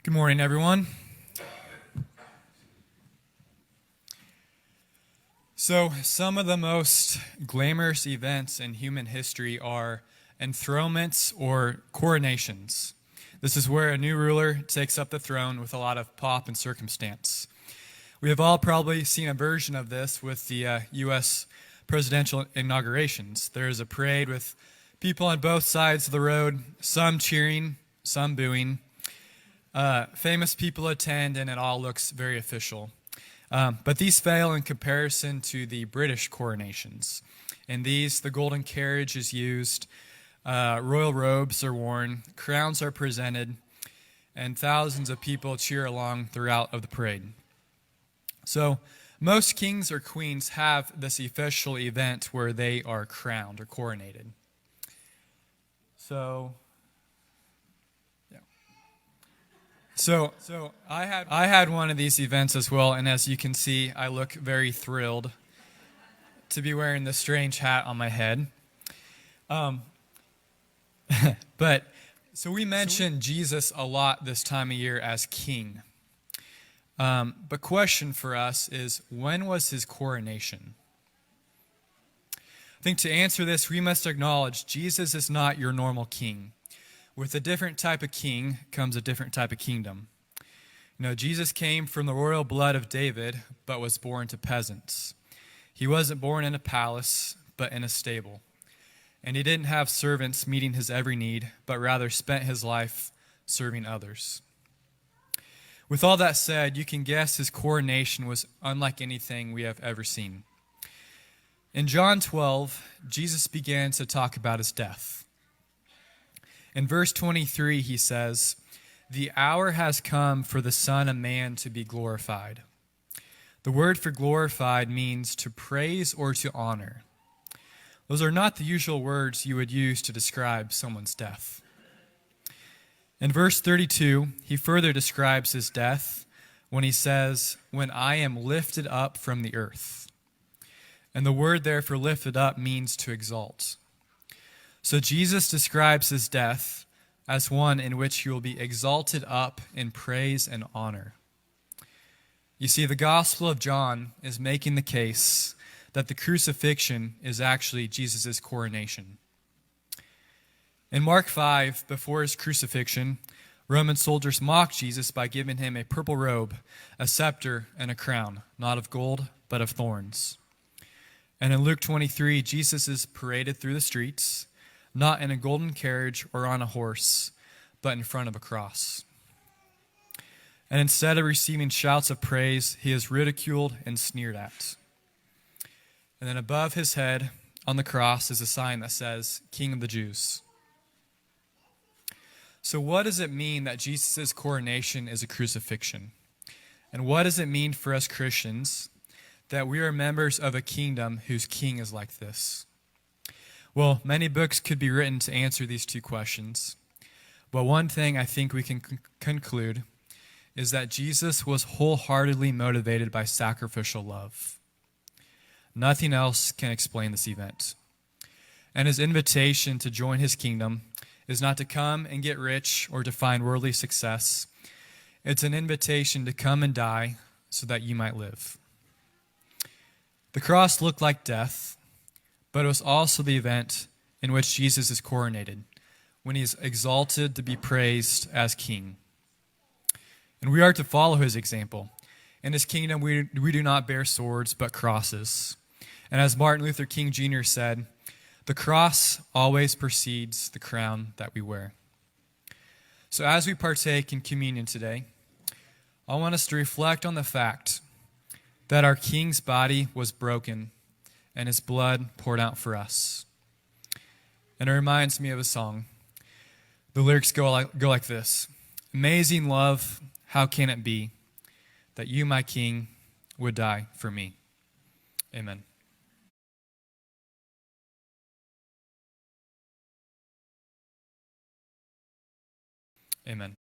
Good morning, everyone. So, some of the most glamorous events in human history are enthronements or coronations. This is where a new ruler takes up the throne with a lot of pomp and circumstance. We have all probably seen a version of this with the U.S. presidential inaugurations. There is a parade with people on both sides of the road, some cheering, some booing. Famous people attend, and it all looks very official. But these fail in comparison to the British coronations. In these, the golden carriage is used, royal robes are worn, crowns are presented, and thousands of people cheer along throughout of the parade. So, most kings or queens have this official event where they are crowned or coronated. So I had one of these events as well, and as you can see, I look very thrilled to be wearing this strange hat on my head. But we mention Jesus a lot this time of year as king. But question for us is, when was his coronation? I think to answer this, we must acknowledge Jesus is not your normal king. With a different type of king comes a different type of kingdom. You know, Jesus came from the royal blood of David, but was born to peasants. He wasn't born in a palace, but in a stable. And he didn't have servants meeting his every need, but rather spent his life serving others. With all that said, you can guess his coronation was unlike anything we have ever seen. In John 12, Jesus began to talk about his death. In verse 23, he says, "The hour has come for the Son of Man to be glorified." The word for glorified means to praise or to honor. Those are not the usual words you would use to describe someone's death. In verse 32, he further describes his death when he says, "When I am lifted up from the earth." And the word there for lifted up means to exalt. So Jesus describes his death as one in which he will be exalted up in praise and honor. You see, the Gospel of John is making the case that the crucifixion is actually Jesus' coronation. In Mark 5, before his crucifixion, Roman soldiers mocked Jesus by giving him a purple robe, a scepter, and a crown, not of gold, but of thorns. And in Luke 23, Jesus is paraded through the streets, not in a golden carriage or on a horse, but in front of a cross. And instead of receiving shouts of praise, he is ridiculed and sneered at. And then above his head on the cross is a sign that says, "King of the Jews." So what does it mean that Jesus' coronation is a crucifixion? And what does it mean for us Christians that we are members of a kingdom whose king is like this? Well, many books could be written to answer these two questions. But one thing I think we can conclude is that Jesus was wholeheartedly motivated by sacrificial love. Nothing else can explain this event. And his invitation to join his kingdom is not to come and get rich or to find worldly success. It's an invitation to come and die so that you might live. The cross looked like death, but it was also the event in which Jesus is coronated, when he is exalted to be praised as king. And we are to follow his example. In his kingdom, we do not bear swords, but crosses. And as Martin Luther King Jr. said, the cross always precedes the crown that we wear. So as we partake in communion today, I want us to reflect on the fact that our King's body was broken and his blood poured out for us. And it reminds me of a song. The lyrics go like this: "Amazing love, how can it be that you, my King, would die for me?" Amen. Amen.